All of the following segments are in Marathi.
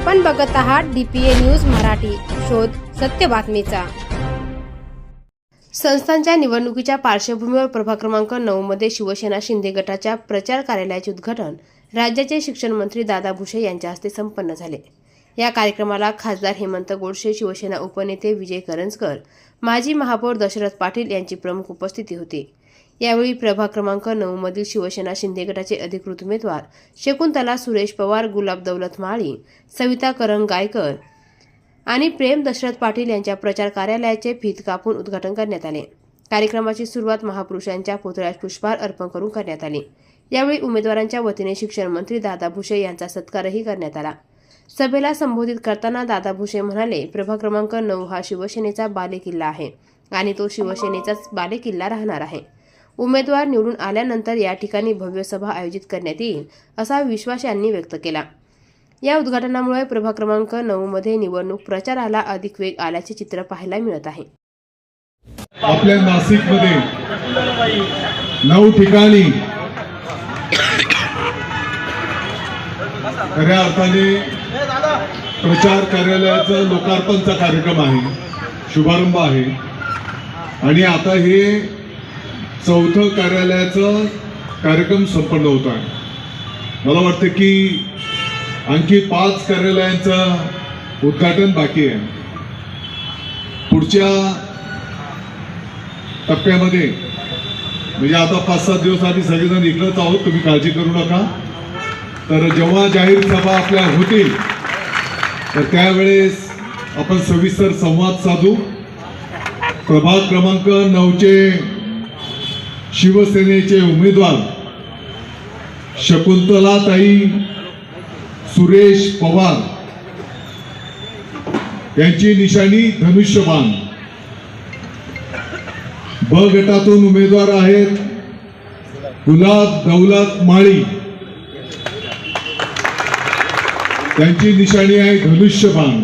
आपण बघत आहात DPA न्यूज मराठी, शोध सत्य बातमीचा। संस्थांच्या निवडणुकीच्या पार्श्वभूमीवर प्रभाग क्रमांक 9 मध्ये शिवसेना शिंदे गटाच्या प्रचार कार्यालयाचे उद्घाटन राज्याचे शिक्षण मंत्री दादा भुसे यांच्या हस्ते संपन्न झाले। या कार्यक्रमाला खासदार हेमंत गोडसे, शिवसेना उपनेते विजय करंजकर, माजी महापौर दशरथ पाटील यांची प्रमुख उपस्थिती होती। यावेळी प्रभाग क्रमांक 9 मधील शिवसेना शिंदे गटाचे अधिकृत उमेदवार शकुंतला सुरेश पवार, गुलाब दौलत माळी, सविता करंग गायकर आणि प्रेम दशरथ पाटील यांच्या प्रचार कार्यालयाचे फीत कापून उद्घाटन करण्यात आले। कार्यक्रमाची सुरुवात महापुरुषांच्या पुतळ्यास पुष्पहार अर्पण करून करण्यात आली। यावेळी उमेदवारांच्या वतीने शिक्षण मंत्री दादा भुसे यांचा सत्कारही करण्यात आला। सभेला संबोधित करताना दादा भुसे म्हणाले, प्रभाग क्रमांक 9 हा शिवसेनेचा बालेकिल्ला आहे आणि तो शिवसेनेचाच बालेकिल्ला राहणार आहे। उमेदवार निवडून आल्यानंतर या ठिकाणी भव्य सभा आयोजित करण्यात येईल असा विश्वास यांनी व्यक्त केला। या उद्घाटनामुळे प्रभाग क्रमांक 9 मध्ये निवडणूक प्रचाराला अधिक वेग आल्याचे चित्र पाहायला मिळत आहे। आपल्या नाशिकमध्ये 9 ठिकाणी खऱ्या अर्थाने प्रचार कार्यालयाचा लोकार्पणचा कार्यक्रम आहे, शुभारंभ आहे आणि आता हे 4थं कार्यालयाचा कार्यक्रम संपन्न होत आहे। मला वाटतं की आणखी 5 कार्यालयांचं उद्घाटन बाकी आहे। पुढच्या टप्प्यामध्ये म्हणजे आता 5-7 दिवस आधी सगळेजण इकडंच आहोत, तुम्ही काळजी करू नका। तर जेव्हा जाहीर सभा आपल्या होतील तर त्यावेळेस आपण सविस्तर संवाद साधू। प्रभाग क्रमांक 9चे शिवसेनेचे उमेदवार शकुंतलाताई सुरेश पवार यांची निशाणी धनुष्यबाण। ब गटातून उमेदवार आहेत गुलाब दौलत माळी, त्यांची निशाणी आहे धनुष्यबाण।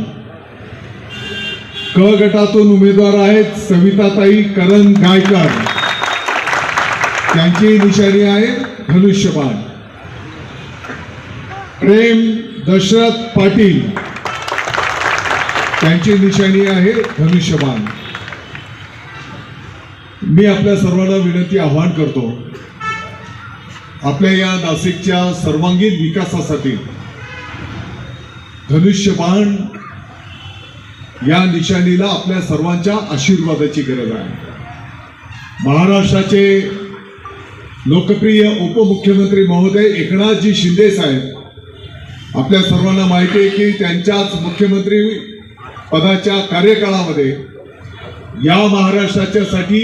क गटातून उमेदवार आहेत सविताताई करंग गायकर, त्यांची निशाणी आहे धनुष्यबाण। प्रेम दशरथ पाटील, त्यांची निशाणी आहे धनुष्यबाण। मी आपल्या सर्वांना विनंती आवाहन करतो, आपल्या या नाशिकच्या सर्वांगीण विकासासाठी धनुष्यबाण या निशाणीला आपल्या सर्वांच्या आशीर्वादाची गरज आहे। महाराष्ट्राचे लोकप्रिय उपमुख्यमंत्री महोदय एकनाथजी शिंदे साहेब, आपल्या सर्वांना माहिती आहे की त्यांच्याच मुख्यमंत्री पदाच्या कार्यकाळामध्ये या महाराष्ट्राच्यासाठी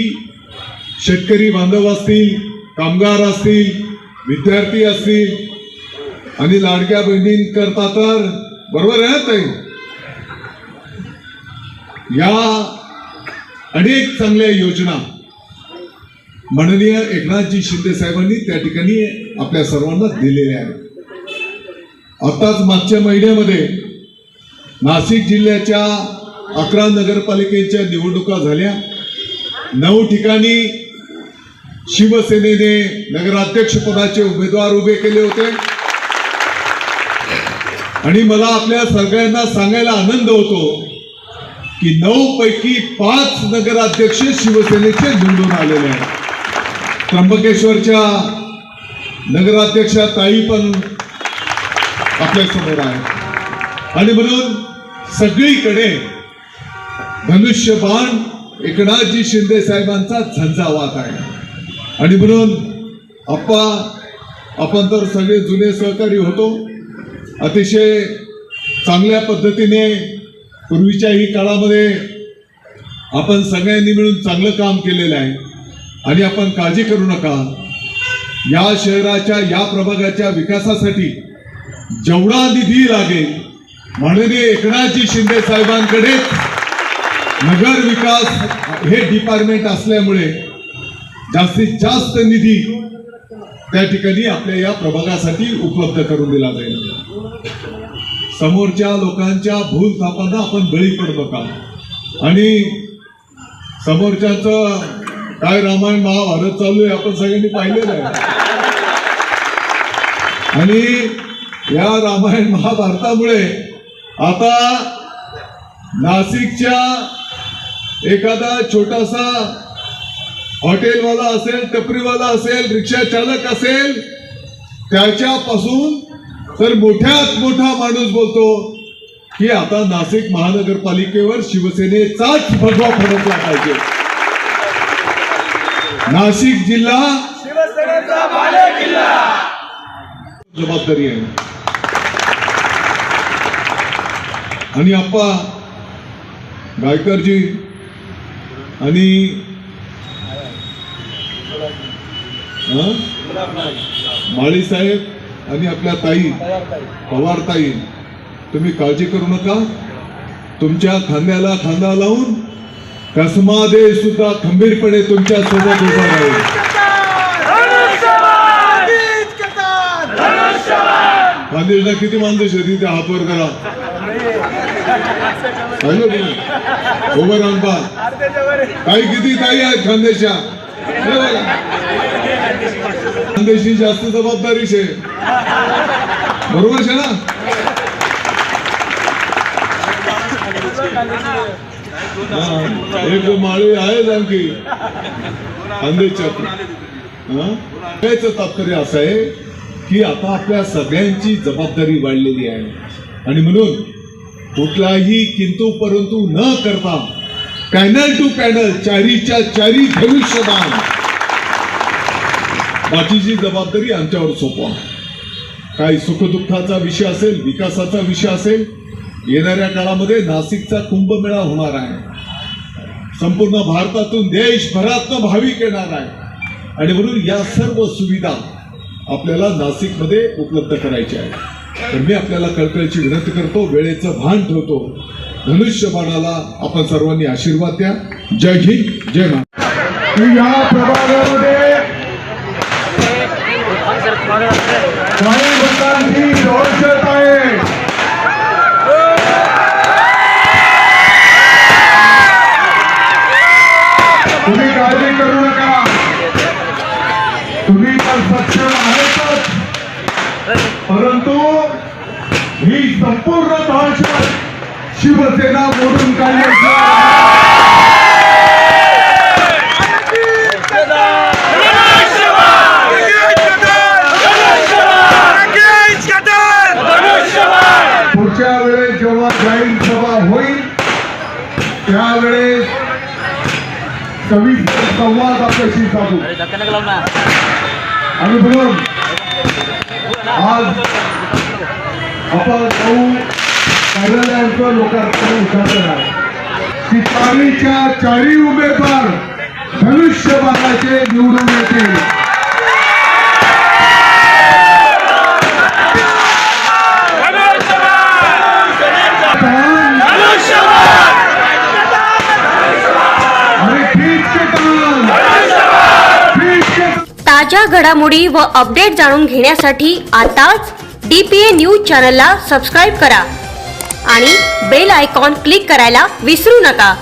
शेतकरी बांधव असतील, कामगार असतील, विद्यार्थी असतील आणि लाडक्या बहिणींकरता तर बरोबर आहे ताई, या अनेक चांगल्या योजना माननीय एकनाथजी शिंदे साहेबांनी त्या ठिकाणी आपल्या सर्वांना दिलेल्या आहेत। आताच मागच्या महिन्यामध्ये नाशिक जिल्ह्याच्या 11 नगरपालिकेच्या निवडणुका झाल्या। 9 ठिकाणी शिवसेनेने नगराध्यक्ष पदाचे उमेदवार उभे केले होते आणि मला आपल्या सगळ्यांना सांगायला आनंद होतो की 9 पैकी 5 नगराध्यक्ष शिवसेनेचे निवडून आलेले आहेत। त्र्यंबकेश्वरच्या नगराध्यक्षा ताई पण आपल्या समोर आहे आणि म्हणून सगळीकडे धनुष्यबाण एकनाथजी शिंदे साहेबांचा झंझावात आहे आणि म्हणून आपण तर सगळे जुने सहकारी होतो, अतिशय चांगल्या पद्धतीने पूर्वीच्याही काळामध्ये आपण सगळ्यांनी मिळून चांगलं काम केलेलं आहे आणि आपण काळजी करू नका। या शहराच्या या प्रभागाच्या विकासासाठी जेवढा निधी लागेल माननीय एकनाथजी शिंदे साहेबांकडे नगर विकास हे डिपार्टमेंट असल्यामुळे जास्तीत जास्त निधी त्या ठिकाणी आपल्या या प्रभागासाठी उपलब्ध करून दिला जाईल। समोरच्या लोकांच्या भूलथापांना आपण बळी पडू नका आणि समोरच्याचं काय रामायण महाभारत चालू आहे आपण सगळ्यांनी पाहिलेलं आहे आणि या रामायण महाभारतामुळे आता नाशिकच्या एखादा छोटासा हॉटेलवाला असेल, टपरीवाला असेल, रिक्षा चालक असेल, त्याच्यापासून तर मोठ्यात मोठा माणूस बोलतो की आता नाशिक महानगरपालिकेवर शिवसेनेचाच भगवा फडकला पाहिजे. नाशिक जिल्हा शिवसेनेचा बालेकिल्ला. जबाबदारी आहे. आणि आप्पा गायकरजी आणि माळी साहेब आणि आपल्या ताई पवार ताई, तुम्ही काळजी करू नका. तुमच्या खांद्याला खांदा लावून कसमादे सुद्धा खंबीरपणे तुमच्या सोबत उभा राहील. खानदेशला किती माणसं शेती त्या हातवर करा उभं राहून पहा. ताई किती ताई आहेत खानदेशच्या, खानदेशी जास्त जबाबदारी शे, बरोबर शे ना. एक माळी आहे आणखी खानदेशच्या. त्याचं तात्पर्य असं आहे की आता आपल्या सगळ्यांची जबाबदारी वाढलेली आहे आणि म्हणून कुठलाही किंतु परंतु न करता पॅनल टू पॅनल, चारीच्या चारी धनुष्यबाण, बाकीची जबाबदारी आमच्यावर सोपवा. काही सुखदुःखाचा विषय असेल, विकासाचा विषय असेल, येणाऱ्या काळामध्ये नाशिकचा कुंभमेळा होणार आहे. संपूर्ण भारतातून देशभरातून भाविक येणार आहे आणि म्हणून या सर्व सुविधा आपल्याला नाशिकमध्ये उपलब्ध करायच्या आहेत. तर मी आपल्याला कळकळीची विनंती करतो, वेळेचं भान ठेवतो. धनुष्यबाणाला आपण सर्वांनी आशीर्वाद द्या. जय हिंद, जय महाराष्ट्र. या प्रभागामध्ये काही लोकांची दहशत आहे. तुम्ही काळजी करू नका, तुम्ही तर सक्षम आहेतच, परंतु ही संपूर्ण दहशत शिवसेना मोडून काढण्याची पुढच्या वेळेस जेव्हा जाहीर सभा होईल त्यावेळेस सविस्तर संवाद आपल्याशी साधू. आणि म्हणून आज आपण कार्यालयांचं लोकार्पण उद्घाटन आहे की चारीच्या चारी उमेदवार धनुष्यबाणाचे निवडून येतील. ताज्या घडामोडी व अपडेट जाणून घेण्यासाठी आताच DPA न्यूज चॅनलला सबस्क्राईब करा आणि बेल आयकॉन क्लिक करायला विसरू नका.